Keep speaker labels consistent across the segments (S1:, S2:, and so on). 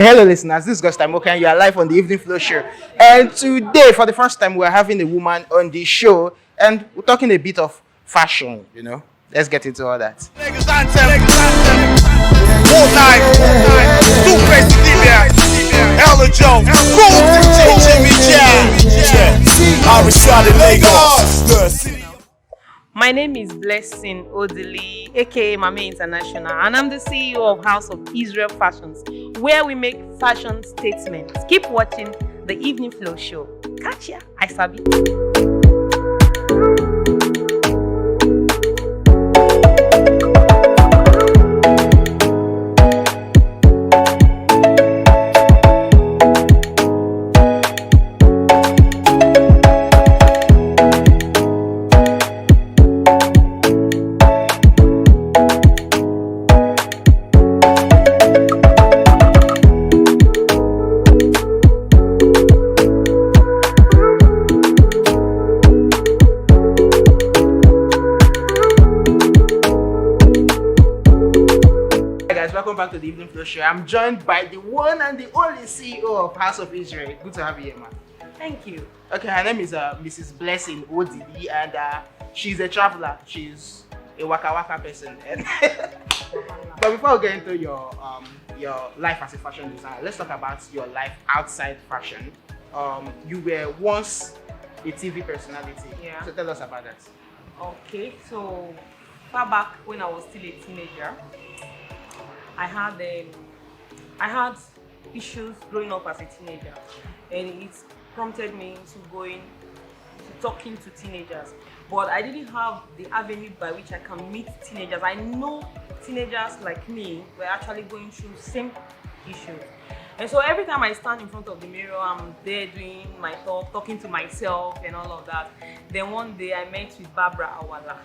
S1: Hello, listeners. This is GeeTee Ukah, and you are live on the Evening Flow Show. And today, for the first time, we're having a woman on the show, and we're talking a bit of fashion. Let's get into all that.
S2: My name is Blessing Odili, aka Mame International, and I'm the CEO of House of Israel Fashions, where we make fashion statements. Keep watching the Evening Flow Show. Catch ya, I sabi.
S1: Welcome back to the Evening Flow Show. I'm joined by the one and the only CEO of House of Israel. Good to have you here, man.
S2: Thank you.
S1: Okay, her name is Mrs. Blessing Odili, and she's a traveler. She's a waka waka person. But before we get into your life as a fashion designer, let's talk about your life outside fashion. You were once a TV personality.
S2: Yeah.
S1: So tell us about that.
S2: Okay, so far back when I was still a teenager, I had issues growing up as a teenager, and it prompted me to talking to teenagers. But I didn't have the avenue by which I can meet teenagers. I know teenagers like me were actually going through the same issues. And so every time I stand in front of the mirror, I'm there doing my talk, talking to myself and all of that. Then one day I met with Barbara Awala.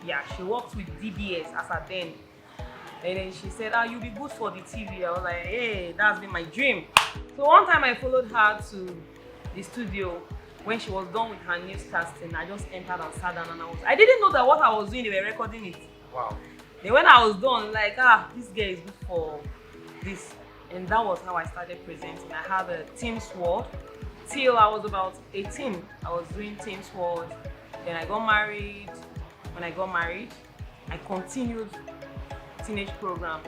S2: Yeah, she worked with DBS as a then. And then she said, you'll be good for the TV. I was like, hey, that's been my dream. So one time I followed her to the studio when she was done with her newscasting. I just entered and sat down, and I didn't know that what I was doing, they were recording it.
S1: Wow.
S2: Then when I was done, like, this girl is good for this. And that was how I started presenting. I had a Team Sword. Till I was about 18, I was doing Team Sword. Then I got married. When I got married, I continued teenage program.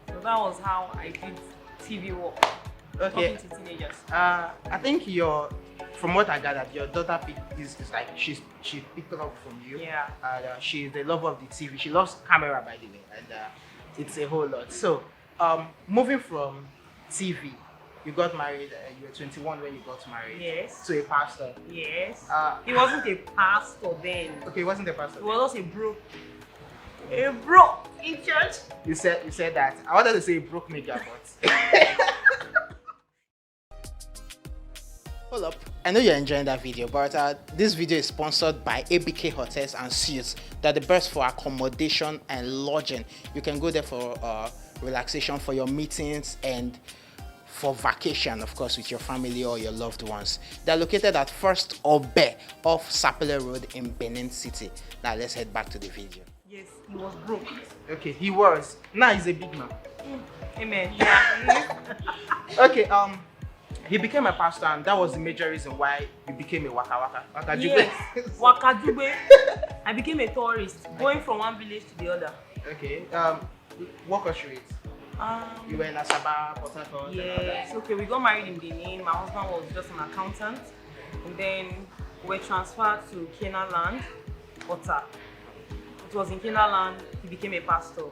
S2: So that was how I did TV work.
S1: Okay.
S2: Talking to teenagers.
S1: I think from what I gathered, your daughter is like she picked it up from you.
S2: Yeah.
S1: She's the lover of the TV. She loves camera, by the way, and it's a whole lot. So, moving from TV, you got married. You were 21 when you got married.
S2: Yes.
S1: To a pastor.
S2: Yes. He wasn't a pastor then.
S1: Okay, he wasn't a pastor.
S2: He was just a bro. A bro in church.
S1: You said that. I wanted to say broke nigga, but hold up. I know you're enjoying that video, but this video is sponsored by ABK Hotels and Suites. They're the best for accommodation and lodging. You can go there for relaxation, for your meetings, and for vacation, of course, with your family or your loved ones. They're located at First Obe off Sapele Road in Benin City. Now let's head back to the video.
S2: Yes, he was broke.
S1: Okay, he was. Now he's a big man.
S2: Amen. Yeah.
S1: Okay, he became a pastor, and that was the major reason why you became a waka jube.
S2: Yes, waka jube. I became a tourist, going from one village to the other.
S1: Okay, walk us through it. You were in Asaba, Port Harcourt.
S2: Yes. Okay, we got married in Benin. My husband was just an accountant, and then we were transferred to Canaan Land, Ota. It was in Canaan Land he became a pastor.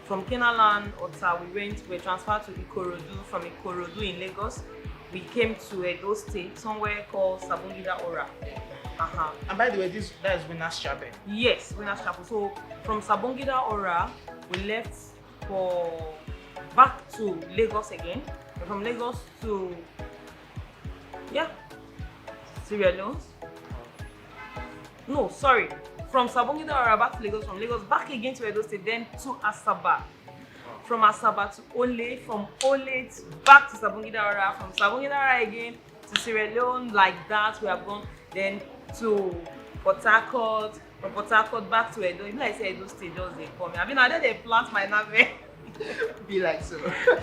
S2: From Canaan Land, Ota, we were transferred to Ikorodu. From Ikorodu in Lagos, we came to Edo State, somewhere called Sabongida Ora.
S1: And by the way, that is Winners Chapel.
S2: Yes, Winners Chapel. So from Sabongida Ora, we left back to Lagos again. And from Lagos to Sierra Leone. No, sorry. From Sabongida Ora back to Lagos, from Lagos back again to Edo State, then to Asaba. From Asaba to Ole, from Ole back to Sabongida Ora, from Sabongida Ora again to Sierra Leone, like that. We have gone then to Port Harcourt, from Port Harcourt back to Edo. Even like I said, Edo State just they come. I mean, I know they plant my name.
S1: Be like so.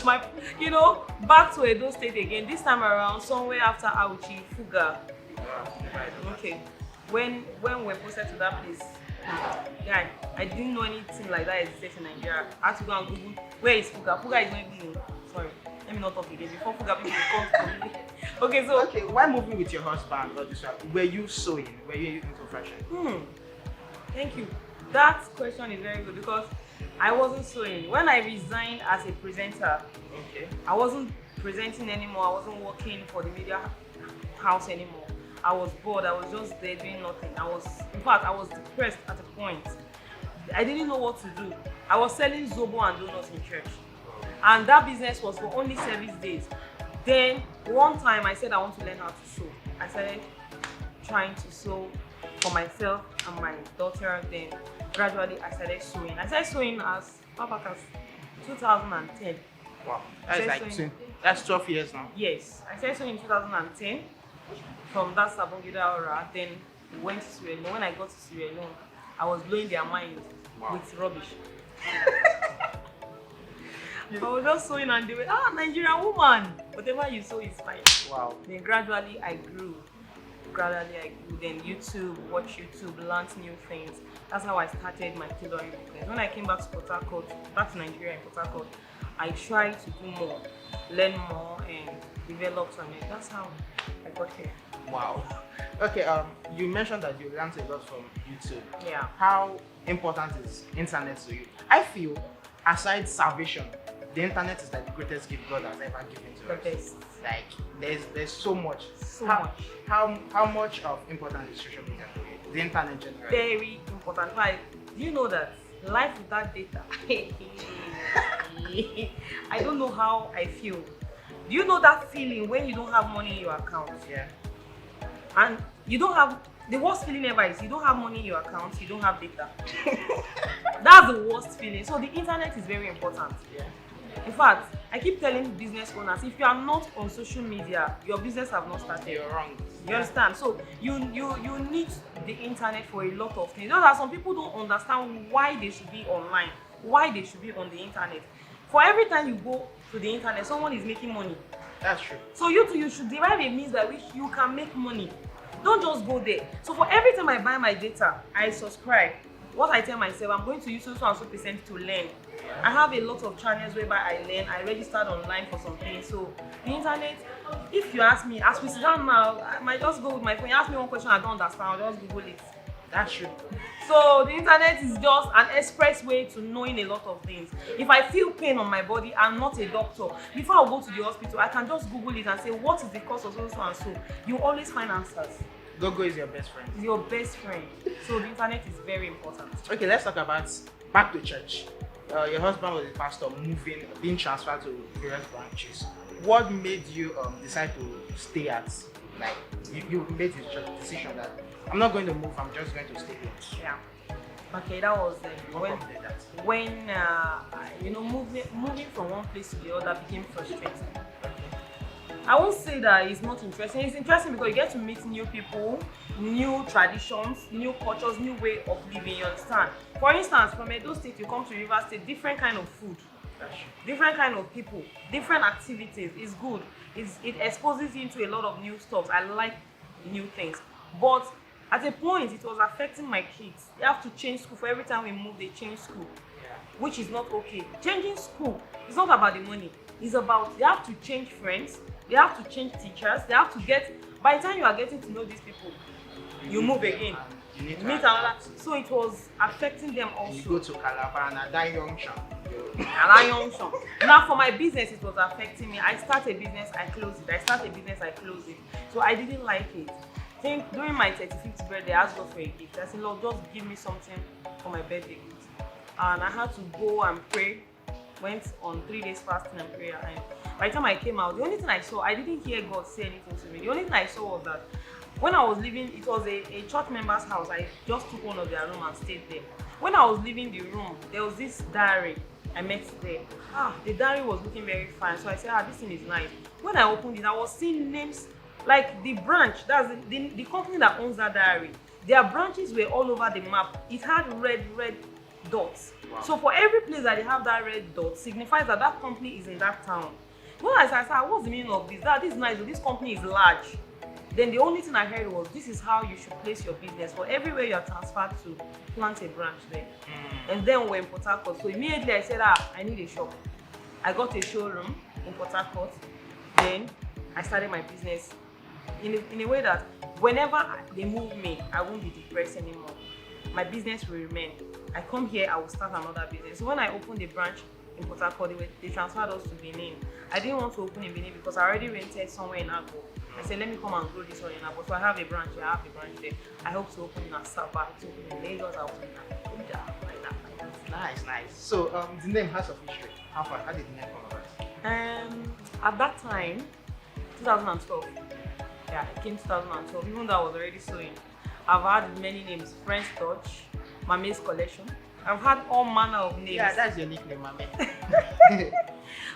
S2: Back to Edo State again. This time around, somewhere after GeeTee Ukah. Okay. When we're posted to that place, yeah, I didn't know anything like that existed in Nigeria. I had to go and Google where is Ukah. Ukah is not even in. Sorry, let me not talk again before Ukah people come to me. Okay,
S1: while moving with your husband or this one, were you sewing? Were you into fashion?
S2: Thank you. That question is very good because I wasn't sewing. When I resigned as a presenter, I wasn't presenting anymore. I wasn't working for the media house anymore. I was bored. I was just there doing nothing. I was depressed at a point. I didn't know what to do. I was selling zobo and donuts in church, and that business was for only service days. Then one time I said I want to learn how to sew. I started trying to sew for myself and my daughter. Then gradually I started sewing. I started sewing as far back as 2010.
S1: Wow, that's 12 years now.
S2: Yes, I started sewing in 2010 from that Sabongida Aura. Then we went to Sierra Leone. When I got to Sierra Leone, I was blowing their mind with rubbish. I was just sewing and they were, Nigerian woman, whatever you sew is fine.
S1: Wow.
S2: Then gradually I grew. Then watch YouTube, learned new things. That's how I started my tailoring business. When I came back to back to Nigeria in Port Harcourt, I tried to do more, learn more, and develop something. That's how I got here.
S1: Wow. Okay, you mentioned that you learned a lot from YouTube.
S2: Yeah.
S1: How important is internet to you? I feel, aside salvation, the internet is like the greatest gift God has ever given to us. Like there's so much. How much of importance is social media to you? The internet generally.
S2: Very important. Like, do you know that life without data? I don't know how I feel. Do you know that feeling when you don't have money in your account?
S1: Yeah.
S2: And you don't have, the worst feeling ever is you don't have money in your account, you don't have data. That's the worst feeling. So the internet is very important.
S1: Yeah.
S2: In fact, I keep telling business owners, if you are not on social media, your business have not started.
S1: You're wrong.
S2: You understand? So you need the internet for a lot of things. Just that some people don't understand why they should be online, why they should be on the internet. For every time you go to the internet, someone is making money.
S1: That's true. So
S2: you should derive a means by which you can make money. Don't just go there. So for every time I buy my data, I subscribe. What I tell myself, I'm going to use so and so percent to learn. I have a lot of channels whereby I learn. I registered online for something. So the internet, if you ask me, as we sit down now, I might just go with my phone. You ask me one question I don't understand, I'll just Google it.
S1: That's true.
S2: So the internet is just an express way to knowing a lot of things. If I feel pain on my body, I'm not a doctor. Before I go to the hospital, I can just Google it and say, what is the cause of so and so? You always find answers.
S1: Google is your best friend.
S2: Your best friend. So the internet is very important.
S1: Okay, let's talk about back to church. Your husband was a pastor, being transferred to various branches. What made you decide to stay at, like, you made the decision that I'm not going to move, I'm just going to stay here?
S2: Yeah. Okay, that was when moving from one place to the other became frustrating. I won't say that it's not interesting. It's interesting because you get to meet new people, new traditions, new cultures, new way of living, you understand? For instance, from Edo State, you come to River State, different kind of food, different kind of people, different activities. It's good. It exposes you to a lot of new stuff. I like new things. But at a point, it was affecting my kids. They have to change school. For every time we move, they change school, which is not okay. Changing school is not about the money. It's about they have to change friends. They have to change teachers. They have to by the time you are getting to know these people, you move again.
S1: You need to
S2: meet another. So it was affecting them also.
S1: You go to Calabar and that young
S2: Now for my business, it was affecting me. I start a business, I close it. I start a business, I close it. So I didn't like it. I think during my 35th birthday, I asked God for a gift. I said, Lord, just give me something for my birthday gift. And I had to go and pray. Went on 3 days fasting and prayer, and by the time I came out, the only thing I saw, I didn't hear God say anything to me. The only thing I saw was that when I was leaving, it was a church member's house. I just took one of their room and stayed there. When I was leaving the room, there was this diary I met there. The diary was looking very fine, so I said, this thing is nice. When I opened it, I was seeing names like the branch, that's the company that owns that diary. Their branches were all over the map. It had red dots.
S1: Wow.
S2: So for every place that they have that red dot, signifies that that company is in that town. When I said, what's the meaning of this? This is nice, this company is large. Then the only thing I heard was, this is how you should place your business. For everywhere you're transferred to, plant a branch there. And then we're in Port Harcourt. So immediately I said, I need a shop. I got a showroom in Port Harcourt. Then I started my business in a way that whenever they move me, I won't be depressed anymore. My business will remain. I come here, I will start another business. So when I opened the branch in Port Harcourt, they transferred us to Benin. I didn't want to open in Benin because I already rented somewhere in Agbo. I said, let me come and grow this one in Agbo. So I have a branch here, I have a branch there. I hope to open in Asaba, to open in Lagos, I open in Abuja, like that.
S1: Nice. So the name House of History. How did the name come about?
S2: At that time, 2012. Yeah, it came 2012. Even though I was already sewing, I've had many names: French Touch, Mame's Collection. I've had all manner of names.
S1: Yeah, that's your nickname, Mame.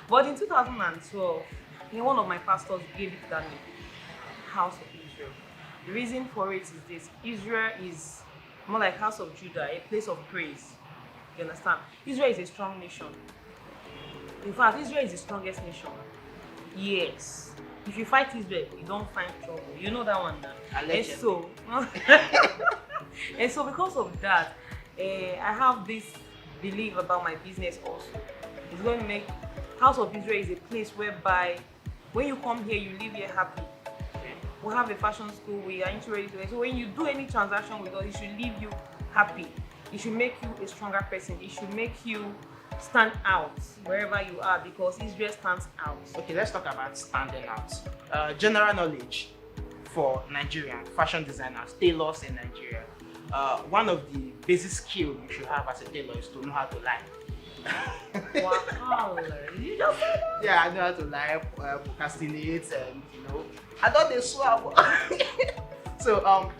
S2: But in 2012, one of my pastors gave it that name, House of Israel. The reason for it is this: Israel is more like House of Judah, a place of praise. You understand? Israel is a strong nation. In fact, Israel is the strongest nation. Yes. If you fight Israel, you don't find trouble. You know that one now. And so because of that, I have this belief about my business also. It's going to make House of Israel is a place whereby when you come here, you live here happy. We have a fashion school, we are into ready to wear. So when you do any transaction with us, it should leave you happy. It should make you a stronger person. It should make you stand out wherever you are, because Israel stands out.
S1: Okay, let's talk about standing out. General knowledge for Nigerian fashion designers, tailors in Nigeria. One of the basic skills you should have as a tailor is to know how to lie.
S2: Wow, you just said that?
S1: Yeah, I know how to lie, procrastinate, and I thought they swab. So,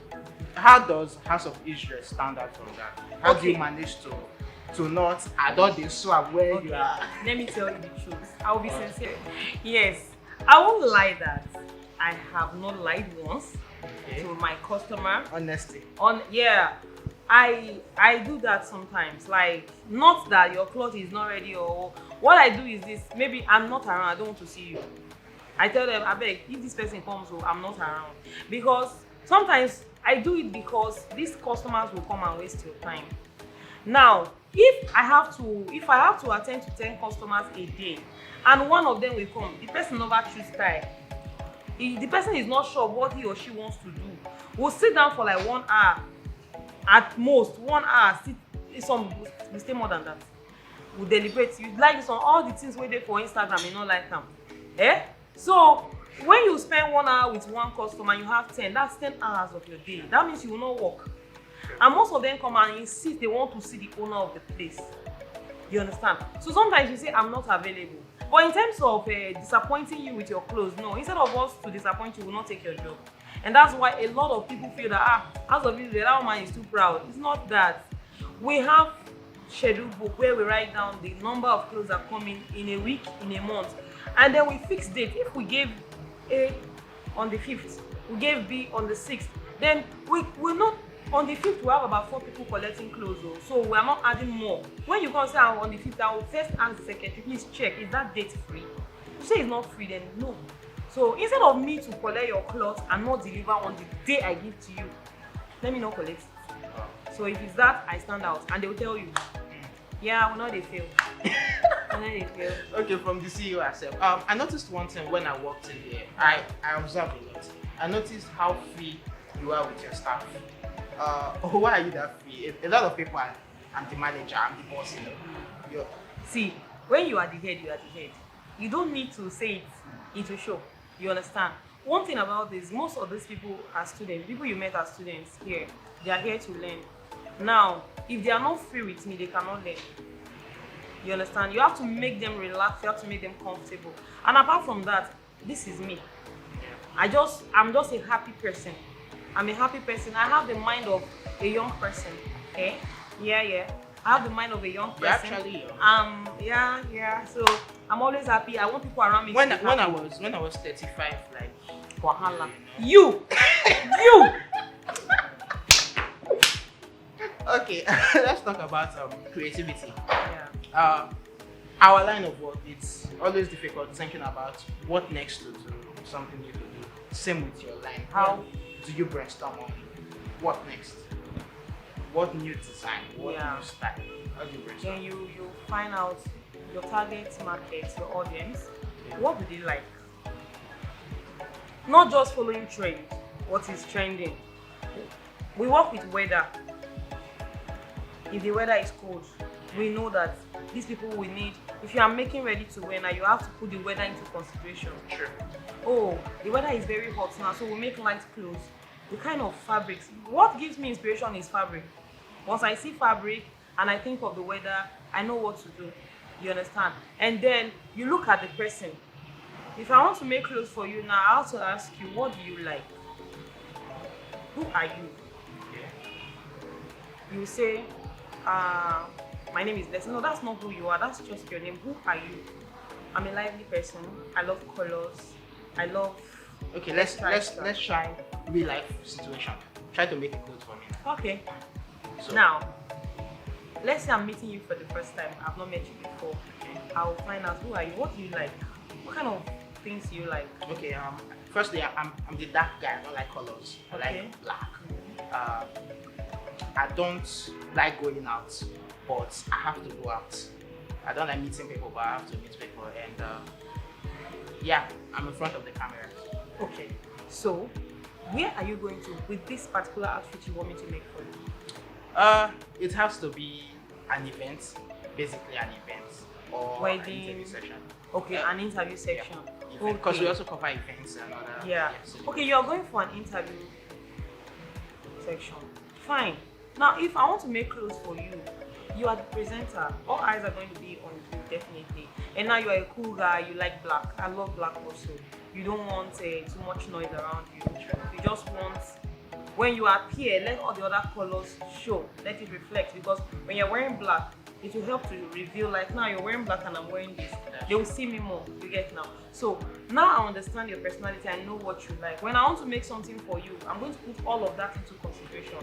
S1: how does House of Israel stand out from that? How do you manage to not adopt the swab where you are?
S2: Let me tell you the truth. I will be sincere. Yes, I won't lie that I have not lied once to my customer.
S1: Honesty.
S2: I do that sometimes. Like, not that your cloth is not ready, or what I do is this: maybe I'm not around, I don't want to see you. I tell them, I beg, if this person comes, I'm not around. Because sometimes I do it because these customers will come and waste your time. Now, if I have to attend to 10 customers a day, and one of them will come, the person never choose style. The person is not sure what he or she wants to do. We'll sit down for like 1 hour, at most 1 hour. Some will stay more than that. We'll deliberate. You like this on all the things we do for Instagram, you not like them. So when you spend 1 hour with one customer, you have 10. That's 10 hours of your day. That means you will not work. And most of them come and insist they want to see the owner of the place. You understand? So sometimes you say, I'm not available. But in terms of disappointing you with your clothes, no. Instead of us to disappoint you, we will not take your job. And that's why a lot of people feel that, House of Israel, that woman is too proud. It's not that. We have schedule book where we write down the number of clothes that come in a week, in a month. And then we fix date. If we gave A on the 5th, we gave B on the 6th, then we're not. On the 5th, we have about 4 people collecting clothes, so we are not adding more. When you come say on the 5th, I will first ask the secretary, please check, is that date free? You say it's not free, then no. So instead of me to collect your clothes and not deliver on the day I give to you, let me not collect it. So if it's that, I stand out, and they will tell you, yeah, we know they fail.
S1: Okay, from the CEO herself. I noticed one thing when I walked in here. I observed a lot. I noticed how free you are with your staff. Why are you that free? A lot of people are, I'm the manager, I'm the boss.
S2: See, when you are the head, you are the head. You don't need to say it will show. You understand? One thing about this, most of these people are students. People you met as students here, they are here to learn. Now, if they are not free with me, they cannot learn. You understand? You have to make them relax. You have to make them comfortable. And apart from that, this is me. I'm just a happy person. I'm a happy person. I have the mind of a young person. Okay? Yeah. I have the mind of a young person.
S1: You're actually young.
S2: Yeah. So I'm always happy. I want people around me.
S1: When I was 35, like
S2: wahala. You.
S1: Okay, let's talk about creativity.
S2: Yeah.
S1: Our line of work, it's always difficult thinking about what next to do, something you could do. Same with your line. How do you brainstorm on what next? What new design? What new style? How do you brainstorm?
S2: Then you find out your target market, your audience. What do they like? Not just following trend, what is trending. We work with weather. If the weather is cold, we know that these people will need, if you are making ready to wear now, you have to put the weather into consideration.
S1: Sure.
S2: Oh, the weather is very hot now, so we make light clothes. The kind of fabrics. What gives me inspiration is fabric. Once I see fabric and I think of the weather, I know what to do. You understand? And then you look at the person. If I want to make clothes for you now, I have to ask you, what do you like? Who are you? You say, my name is Leslie. No, that's not who you are. That's just your name. Who are you? I'm a lively person. I love colors. I love.
S1: Okay, let's try real life situation. Try to make a clothes for me now.
S2: Okay.
S1: So,
S2: now, let's say I'm meeting you for the first time. I've not met you before. I'll find out who are you. What do you like? What kind of things do you like?
S1: Okay. Firstly, I'm the dark guy. I don't like colors. I like black. I don't like going out, but I have to go out. I don't like meeting people, but I have to meet people. And yeah, I'm in front of the camera.
S2: Okay. So, where are you going to with this particular outfit you want me to make for you?
S1: It has to be an event, basically an event, or an interview section.
S2: Okay, an interview section.
S1: Because we also cover events and other.
S2: Yeah. Okay, you are going for an interview section. Fine. Now, if I want to make clothes for you, you are the presenter. All eyes are going to be on you, definitely. And now you are a cool guy. You like black. I love black also. You don't want too much noise around you. You just want, when you appear, let all the other colors show. Let it reflect. Because when you're wearing black, it will help to reveal, like, now you're wearing black and I'm wearing this. They will see me more. You get now. So now I understand your personality. I know what you like. When I want to make something for you, I'm going to put all of that into consideration.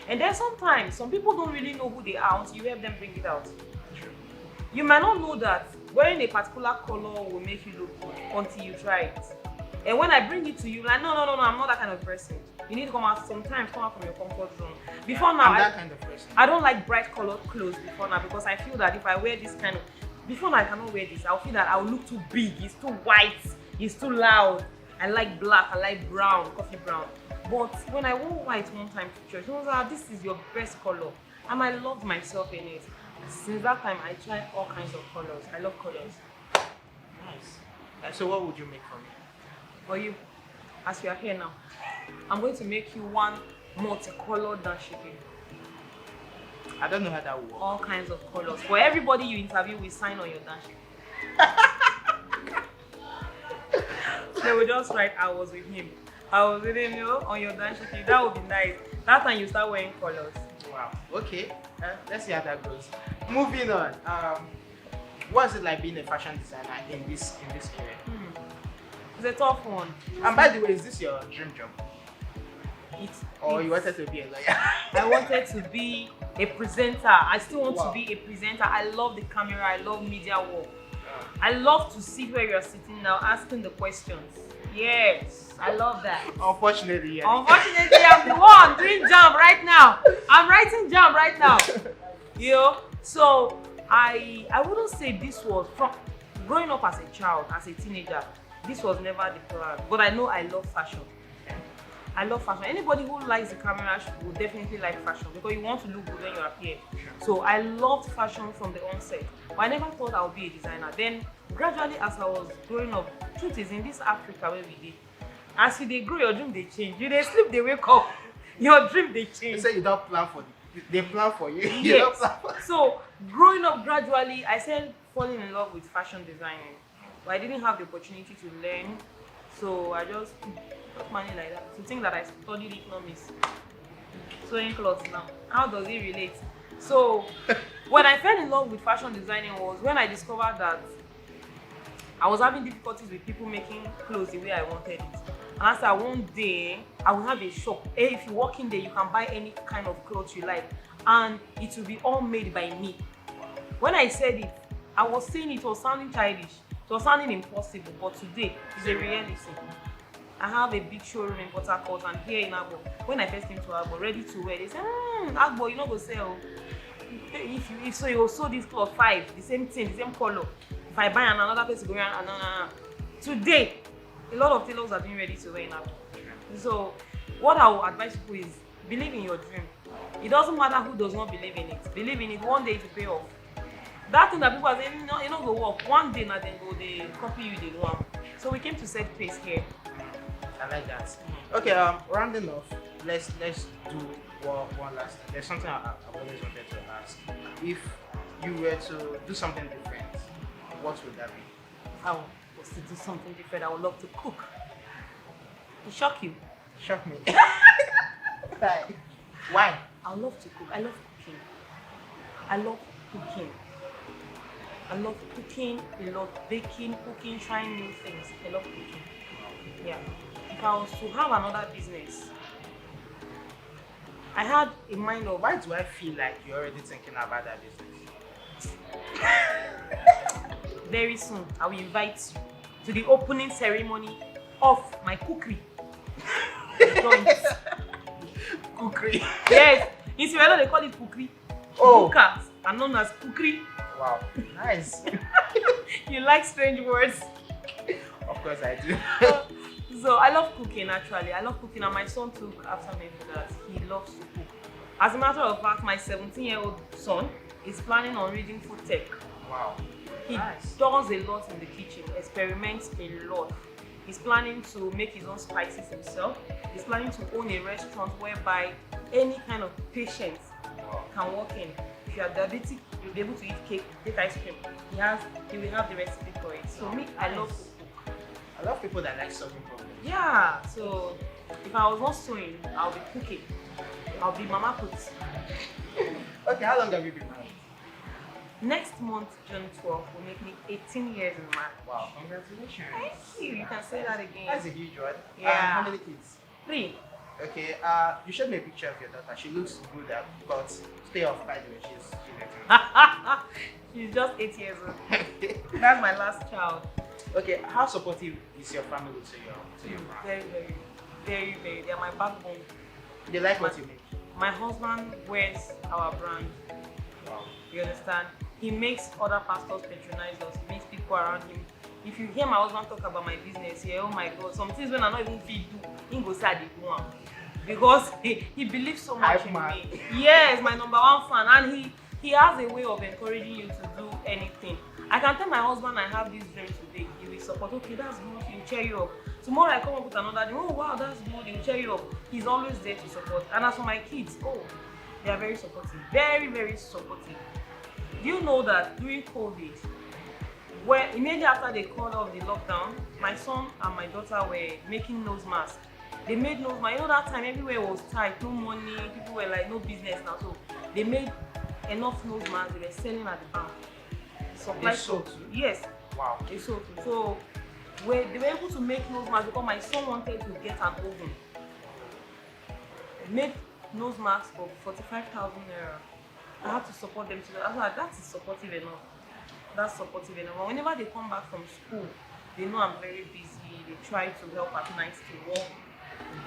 S2: And then sometimes some people don't really know who they are until you help them bring it out. You might not know that wearing a particular color will make you look good until you try it. And when I bring it to you, like, no, I'm not that kind of person. You need to come out sometimes, come out from your comfort zone. Before now,
S1: I'm that kind of person.
S2: I don't like bright colored clothes before now because I feel that if I wear this kind of, before now I cannot wear this. I'll feel that I'll look too big, it's too white, it's too loud. I like black, I like brown, coffee brown. But when I wore white one time to church, I was like, this is your best color. And I loved myself in it. Since that time, I tried all kinds of colors. I love colors.
S1: Nice. So what would you make for me?
S2: For you, as you are here now, I'm going to make you one multicolored dashiki.
S1: I don't know how that works.
S2: All kinds of colors. For everybody you interview, we sign on your dashiki. They will just write, I was with him. I was with him, you know, on your dashiki. That would be nice. That time you start wearing colors.
S1: Wow. Okay. Let's see how that goes. Moving on. What's it like being a fashion designer in this area?
S2: It's a tough one.
S1: And by the way, is this your dream job?
S2: Or
S1: you wanted to be a lawyer?
S2: I wanted to be a presenter. I still want to be a presenter. I love the camera. I love media work. I love to see where you're sitting now, asking the questions. Yes, I love that.
S1: Unfortunately, yeah.
S2: Unfortunately, I'm the one doing jam right now. I'm writing jam right now. You know, so I wouldn't say this was from growing up as a child, as a teenager. This was never the plan. But I know I love fashion. I love fashion. Anybody who likes the camera will definitely like fashion because you want to look good when you appear. So I loved fashion from the onset. But I never thought I would be a designer. Then gradually as I was growing up, truth is in this Africa where we live, as you they grow, your dream they change. You they sleep, they wake up. Your dream they change.
S1: You say you don't plan for they plan for you.
S2: Yes.
S1: You don't plan for
S2: So growing up gradually, I started falling in love with fashion designing. But I didn't have the opportunity to learn. So I just took money like that. To think that I studied economics. Sewing clothes now. How does it relate? So when I fell in love with fashion designing was when I discovered that I was having difficulties with people making clothes the way I wanted it. And I said one day I will have a shop. Hey, if you walk in there, you can buy any kind of clothes you like. and it will be all made by me. When I said it, I was saying it was sounding childish, it was sounding impossible, but today it's a reality. I have a big showroom in Port Harcourt and here in Agbo. When I first came to Agbo, ready to wear, they said, Agbo, you know go sell. If so, you will sew this cloth 5, the same thing, the same color. If I buy another place to go around, today, a lot of tailors are being ready to wear in Agbo. So, what I will advise people is believe in your dream. It doesn't matter who does not believe in it. Believe in it, one day it will pay off. That thing that people are saying, you know, go work. One day, now then go, they copy you, they go on. So we came to set pace here.
S1: I like that. Okay, rounding off, let's do one last thing. There's something I've always wanted to ask. If you were to do something different, what would that be?
S2: If I was to do something different, I would love to cook. To shock you.
S1: Shock me. Why?
S2: I love to cook. I love cooking. I love cooking. I love cooking. I love baking, cooking, trying new things. I love cooking. Yeah. If I was to have another business, I had in mind of
S1: Why do I feel like you're already thinking about that business?
S2: very soon I will invite you to the opening ceremony of my cookery.
S1: Cookery.
S2: Yes, in Sierra Leone they call it cookery.
S1: Oh.
S2: Ukah are known as cookery.
S1: Wow, nice.
S2: You like strange words.
S1: Of course I do.
S2: So I love cooking actually. I love cooking and my son took after me for that. He loves to cook. As a matter of fact, my 17-year-old son is planning on reading food tech.
S1: Wow.
S2: He
S1: Nice.
S2: does a lot in the kitchen, experiments a lot. He's planning to make his own spices himself. He's planning to own a restaurant whereby any kind of patient can walk in. If you are diabetic, you'll be able to eat cake, take ice cream. He will have the recipe for it. So me, I love to cook.
S1: I love people that like solving problems.
S2: Yeah, so if I was not sewing, I'll be cooking. I'll be mama put.
S1: Okay, how long have you been married?
S2: Next month, June 12th, will make me 18 years in marriage.
S1: Wow, congratulations.
S2: Thank you. You can say that again.
S1: That's a huge one.
S2: Yeah.
S1: How many kids?
S2: 3.
S1: Okay, you showed me a picture of your daughter. She looks good, but stay off, by the way. She's
S2: She's just 8 years old. That's my last child.
S1: Okay, how supportive is your family to your brand?
S2: Very. They are my backbone.
S1: They like what you make.
S2: My husband wears our brand.
S1: Wow.
S2: You understand? He makes other pastors patronize us. He makes people around him. If you hear my husband talk about my business here, oh my God, some things when I not even feel do, he go say I dey do am. Because he believes so much
S1: Hype
S2: in
S1: man.
S2: me. Yes, my #1 fan, and he has a way of encouraging you to do anything. I can tell my husband I have this dream today. He will support. Okay, that's good. He'll cheer you up. Tomorrow I come up with another dream. Oh wow, that's good. He'll cheer you up. He's always there to support. And as for my kids, they are very supportive. Very supportive. Do you know that during COVID, where immediately after they called off the lockdown, my son and my daughter were making nose masks. They made nose masks. You know that time everywhere was tight, no money, people were like no business now. So they made enough nose masks. They were selling at the bank.
S1: They sold too?
S2: Yes.
S1: Wow.
S2: They sold too. So they were able to make nose masks because my son wanted to get an oven. They made nose masks for 45,000 naira. I have to support them together. I was like, that is supportive enough. That's supportive enough. And whenever they come back from school, they know I'm very busy. They try to help at night to work.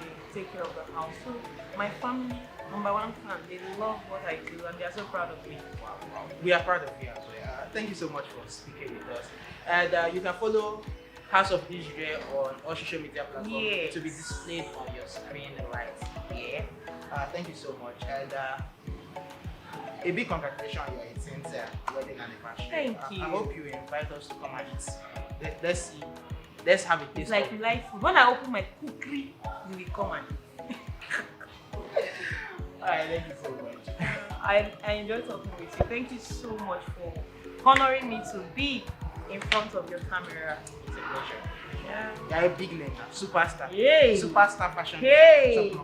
S2: They take care of the house. So my family, #1 fan, they love what I do and they are so proud of me.
S1: Wow. We are proud of you as well. Thank you so much for speaking with us. And you can follow House of Israel on all social media platforms.
S2: Yes.
S1: To be displayed on your screen right here. Thank you so much. And a big congratulations on your 18th wedding anniversary.
S2: Thank you.
S1: I hope you invite us to come and eat. Let's see. Let's have a taste.
S2: It's like life food. When I open my cookery, you will come and
S1: Alright, thank you so much.
S2: I enjoy talking with you. Thank you so much for honoring me to be in front of your camera.
S1: It's a pleasure.
S2: Yeah.
S1: You're a big name now. Superstar.
S2: Yay.
S1: Superstar fashion.
S2: Hey.